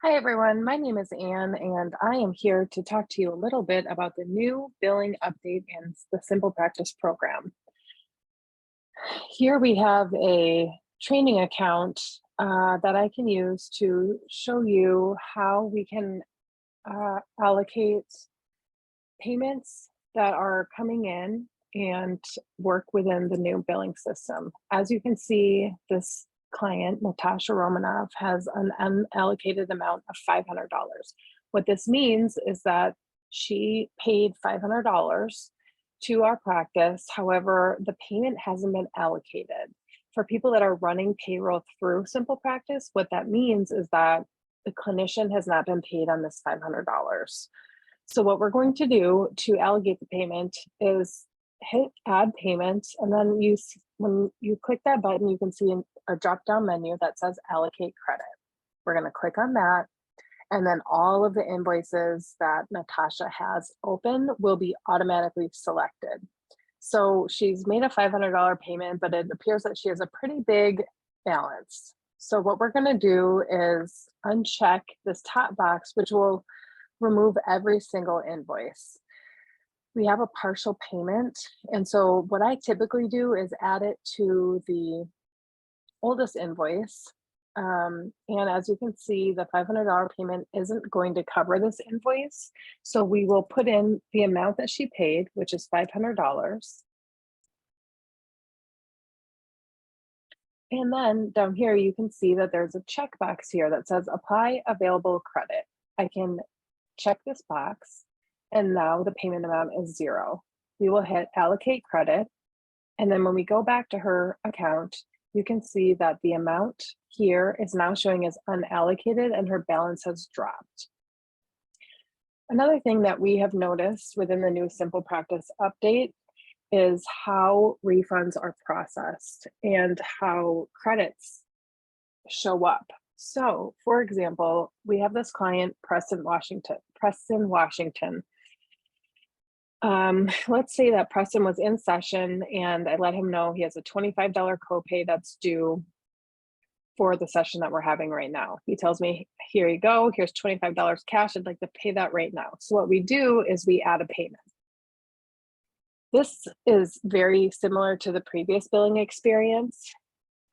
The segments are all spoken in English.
Hi, everyone. My name is Anne, and I am here to talk to you a little bit about the new billing update and the Simple Practice program. Here we have a training account that I can use to show you how we can allocate payments that are coming in and work within the new billing system. As you can see, this client, Natasha Romanov, has an unallocated amount of $500. What this means is that she paid $500 to our practice. However, the payment hasn't been allocated. For people that are running payroll through Simple Practice, what that means is that the clinician has not been paid on this $500. So what we're going to do to allocate the payment is hit add payment, and then when you click that button, you can see a drop-down menu that says allocate credit. We're going to click on that, and then all of the invoices that Natasha has open will be automatically selected. So she's made a $500 payment, but it appears that she has a pretty big balance. So what we're going to do is uncheck this top box, which will remove every single invoice. We have a partial payment, and so what I typically do is add it to the oldest invoice. And as you can see, the $500 payment isn't going to cover this invoice. So we will put in the amount that she paid, which is $500. And then down here, you can see that there's a checkbox here that says apply available credit. I can check this box, and now the payment amount is 0. We will hit allocate credit, and then when we go back to her account, you can see that the amount here is now showing as unallocated and her balance has dropped. Another thing that we have noticed within the new Simple Practice update is how refunds are processed and how credits show up. So, for example, we have this client, Preston Washington. Let's say that Preston was in session and I let him know he has a $25 copay that's due for the session that we're having right now. He tells me, here you go, here's $25 cash, I'd like to pay that right now. So what we do is we add a payment. This is very similar to the previous billing experience.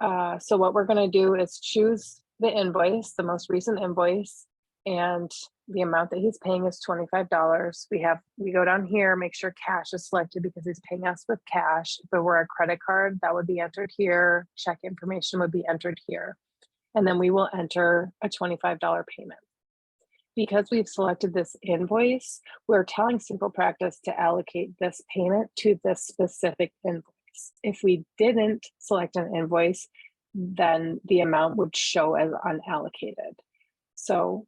So what we're going to do is choose the invoice, the most recent invoice, and the amount that he's paying is $25. We go down here, make sure cash is selected because he's paying us with cash. If it were a credit card, that would be entered here. Check information would be entered here. And then we will enter a $25 payment. Because we've selected this invoice, we're telling Simple Practice to allocate this payment to this specific invoice. If we didn't select an invoice, then the amount would show as unallocated. So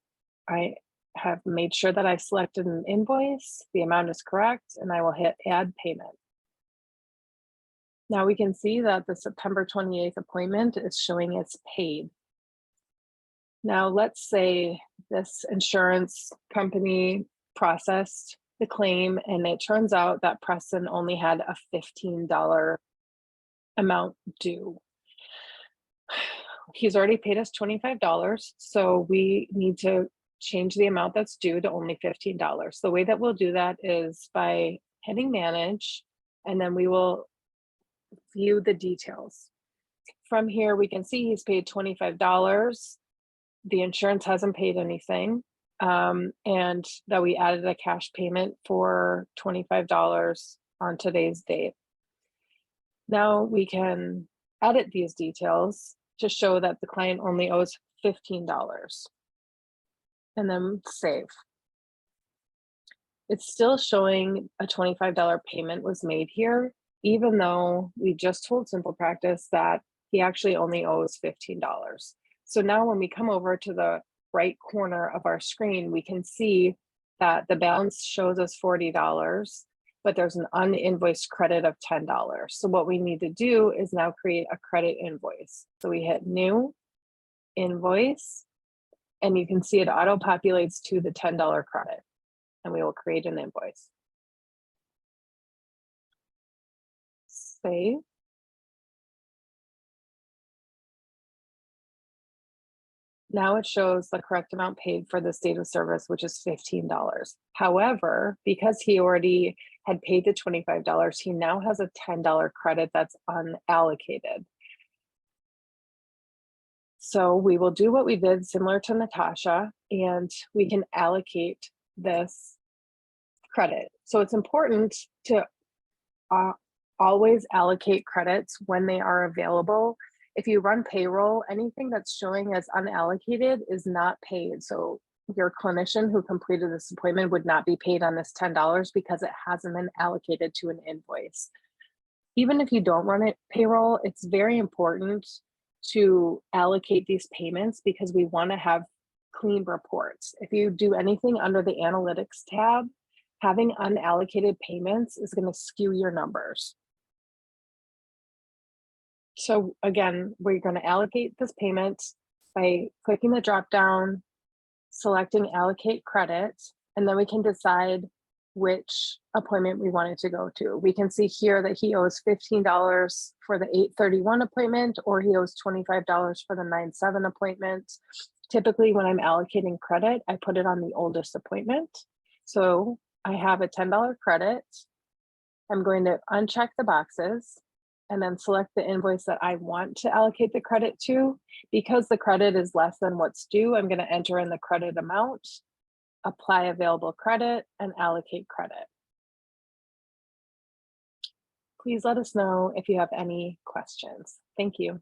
I have made sure that I selected an invoice, the amount is correct, and I will hit add payment. Now we can see that the September 28th appointment is showing it's paid. Now let's say this insurance company processed the claim and it turns out that Preston only had a $15 amount due. He's already paid us $25, so we need to change the amount that's due to only $15. The way that we'll do that is by hitting manage, and then we will view the details. From here, we can see he's paid $25. The insurance hasn't paid anything, and that we added a cash payment for $25 on today's date. Now we can edit these details to show that the client only owes $15 and then save. It's still showing a $25 payment was made here, even though we just told Simple Practice that he actually only owes $15. So now when we come over to the right corner of our screen, we can see that the balance shows us $40, but there's an uninvoiced credit of $10. So what we need to do is now create a credit invoice. So we hit new, invoice, and you can see it auto-populates to the $10 credit, and we will create an invoice. Save. Now it shows the correct amount paid for this data service, which is $15. However, because he already had paid the $25, he now has a $10 credit that's unallocated. So we will do what we did similar to Natasha, and we can allocate this credit. So it's important to uh, always allocate credits when they are available. If you run payroll, anything that's showing as unallocated is not paid. So your clinician who completed this appointment would not be paid on this $10 because it hasn't been allocated to an invoice. Even if you don't run it payroll, it's very important to allocate these payments because we want to have clean reports. If you do anything under the analytics tab, having unallocated payments is going to skew your numbers. So again, we're going to allocate this payment by clicking the drop down, selecting allocate credit, and then we can decide which appointment we wanted to go to. We can see here that he owes $15 for the 8:31 appointment, or he owes $25 for the 9/7 appointment. Typically, when I'm allocating credit, I put it on the oldest appointment. So I have a $10 credit. I'm going to uncheck the boxes and then select the invoice that I want to allocate the credit to. Because the credit is less than what's due, I'm going to enter in the credit amount, apply available credit, and allocate credit. Please let us know if you have any questions. Thank you.